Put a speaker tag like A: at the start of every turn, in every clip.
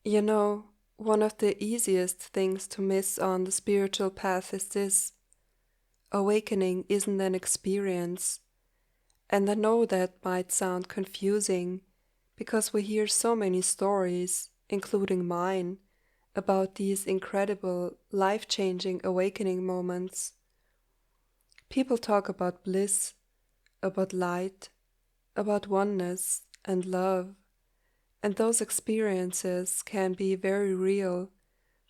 A: You know, one of the easiest things to miss on the spiritual path is this: awakening isn't an experience. And I know that might sound confusing because we hear so many stories, including mine, about these incredible, life changing awakening moments. People talk about bliss, about light, about oneness and love, and those experiences can be very real,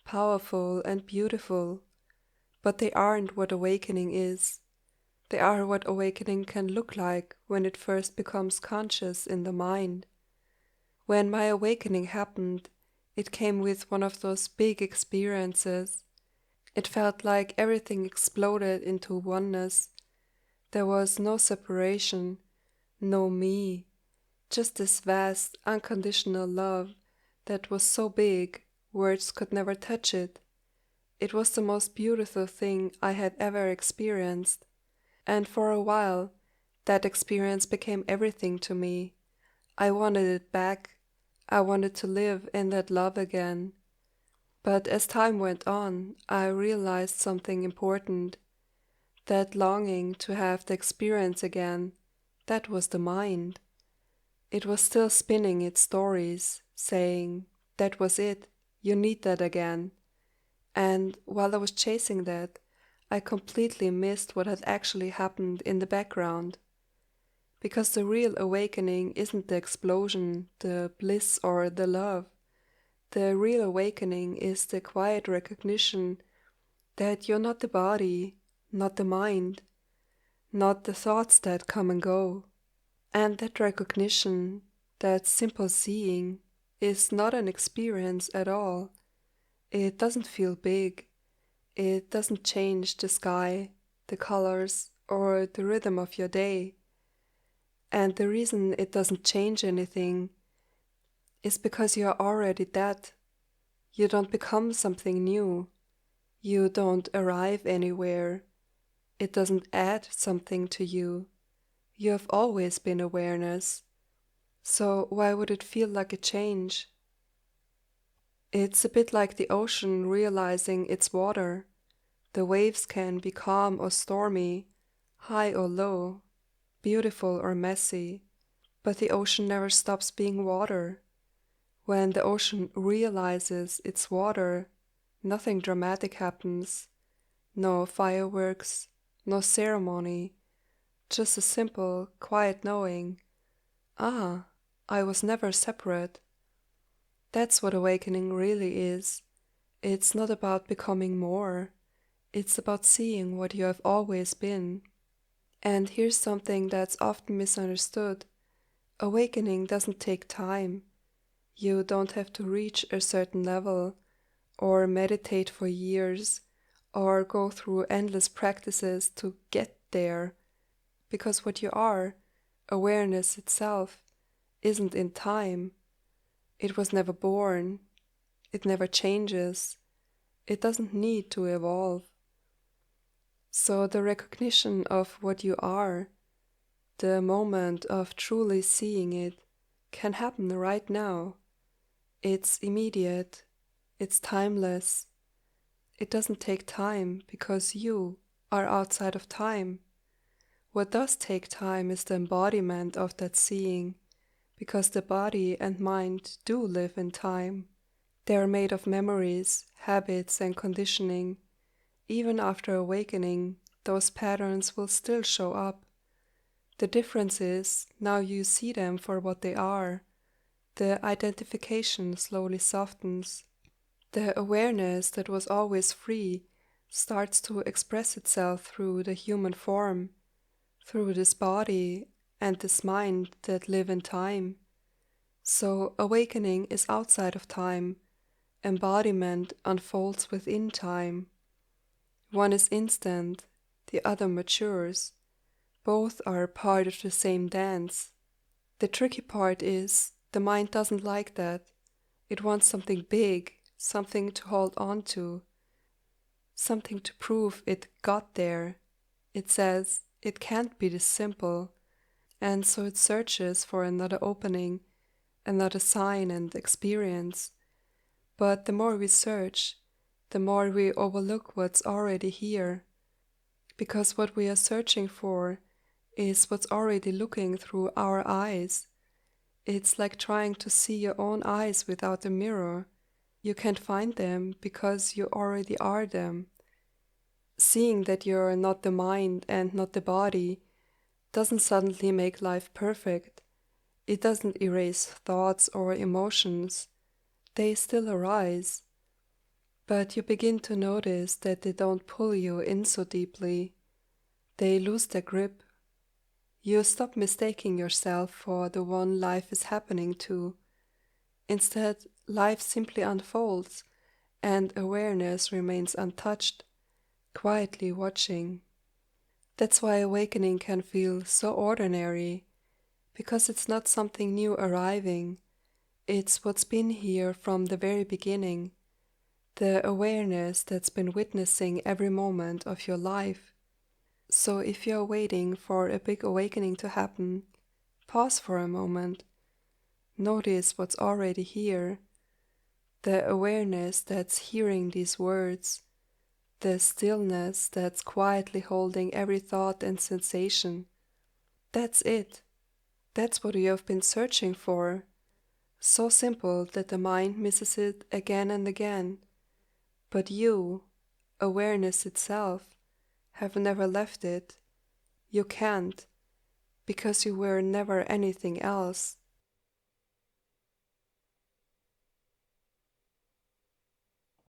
A: powerful, and beautiful, but they aren't what awakening is. They are what awakening can look like when it first becomes conscious in the mind. When my awakening happened, it came with one of those big experiences. It felt like everything exploded into oneness. There was no separation, no me, just this vast, unconditional love that was so big words could never touch it. It was the most beautiful thing I had ever experienced, and for a while that experience became everything to me. I wanted it back. I wanted to live in that love again. But as time went on, I realized something important. That longing to have the experience again, that was the mind. It was still spinning its stories, saying, that was it, you need that again. And while I was chasing that, I completely missed what had actually happened in the background. Because the real awakening isn't the explosion, the bliss, or the love. The real awakening is the quiet recognition that you're not the body, not the mind, not the thoughts that come and go. And that recognition, that simple seeing, is not an experience at all. It doesn't feel big. It doesn't change the sky, the colors, or the rhythm of your day. And the reason it doesn't change anything is because you are already that. You don't become something new. You don't arrive anywhere. It doesn't add something to you. You have always been awareness. So why would it feel like a change? It's a bit like the ocean realizing it's water. The waves can be calm or stormy, high or low, beautiful or messy, but the ocean never stops being water. When the ocean realizes it's water, nothing dramatic happens. No fireworks, no ceremony, just a simple, quiet knowing, ah, I was never separate. That's what awakening really is. It's not about becoming more, it's about seeing what you have always been. And here's something that's often misunderstood: awakening doesn't take time. You don't have to reach a certain level, or meditate for years, or go through endless practices to get there, because what you are, awareness itself, isn't in time. It was never born, it never changes, it doesn't need to evolve. So the recognition of what you are, the moment of truly seeing it, can happen right now. It's immediate, it's timeless. It doesn't take time because you are outside of time. What does take time is the embodiment of that seeing, because the body and mind do live in time. They are made of memories, habits, and conditioning. Even after awakening, those patterns will still show up. The difference is now you see them for what they are. The identification slowly softens. The awareness that was always free starts to express itself through the human form, through this body and this mind that live in time. So awakening is outside of time, embodiment unfolds within time. One is instant, the other matures. Both are part of the same dance. The tricky part is the mind doesn't like that. It wants something big, something to hold on to, something to prove it got there. It says it can't be this simple, and so it searches for another opening, another sign and experience. But the more we search, the more we overlook what's already here, because what we are searching for is what's already looking through our eyes. It's like trying to see your own eyes without a mirror. You can't find them because you already are them. Seeing that you're not the mind and not the body doesn't suddenly make life perfect. It doesn't erase thoughts or emotions. They still arise, but you begin to notice that they don't pull you in so deeply. They lose their grip. You stop mistaking yourself for the one life is happening to. Instead, life simply unfolds, and awareness remains untouched, quietly watching. That's why awakening can feel so ordinary, because it's not something new arriving. It's what's been here from the very beginning, the awareness that's been witnessing every moment of your life. So if you're waiting for a big awakening to happen, pause for a moment. Notice what's already here, the awareness that's hearing these words, the stillness that's quietly holding every thought and sensation. That's it. That's what you have been searching for. So simple that the mind misses it again and again. But you, awareness itself, have never left it. You can't, because you were never anything else.